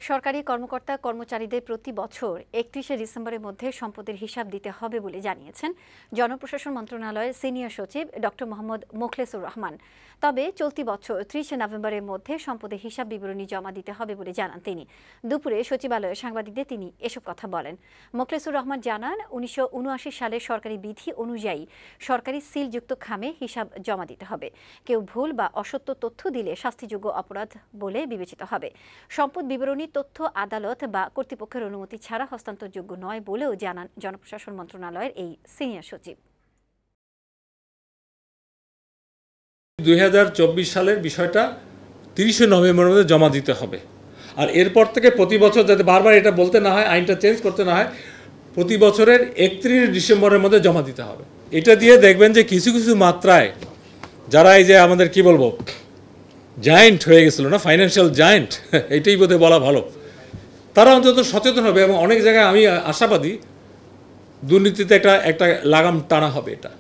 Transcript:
সরকারি কর্মকর্তা কর্মচারীদের প্রতি বছর ৩১শে ডিসেম্বরের মধ্যে সম্পদের হিসাব দিতে হবে বলে জানিয়েছেন জনপ্রশাসন মন্ত্রণালয়ের সিনিয়র সচিব ডক্টর মোহাম্মদ মোখলেসুর রহমান। তবে চলতি বছর ৩০শে নভেম্বরের মধ্যে সম্পদের হিসাব বিবরণী জমা দিতে হবে বলে জানান তিনি। দুপুরে সচিবালয়ে সাংবাদিকদের তিনি এসব কথা বলেন। মোখলেসুর রহমান জানান, ১৯৭৯ সালের সরকারি বিধি অনুযায়ী সরকারি সিলযুক্ত খামে হিসাব জমা দিতে হবে। কেউ ভুল বা অসত্য তথ্য দিলে শাস্তিযোগ্য অপরাধ বলে বিবেচিত হবে। সম্পদ বিবরণী তথ্য আদালত বা কর্তৃপক্ষের অনুমতি ছাড়া হস্তান্তরযোগ্য নয় বলেও জানান জনপ্রশাসন মন্ত্রণালয়ের এই সিনিয়র সচিব। ২০২৪ সালের বিষয়টা ৩০শে নভেম্বরের মধ্যে জমা দিতে হবে। আর এরপর থেকে প্রতি বছর যাতে বারবার এটা বলতে না হয়, আইনটা চেঞ্জ করতে না হয়, প্রতি বছরের ৩১ ডিসেম্বরের মধ্যে জমা দিতে হবে। এটা দিয়ে দেখবেন যে কিছু কিছু মাত্রায় যারা এই যে আমাদের কি বলবো জায়েন্ট হয়ে গেছিল না, ফাইন্যান্সিয়াল জায়েন্ট, এটাই বোধহয় বলা ভালো, তারা অন্তত সচেতন হবে এবং অনেক জায়গায় আমি আশাবাদী দুর্নীতিতে একটা লাগাম টানা হবে এটা।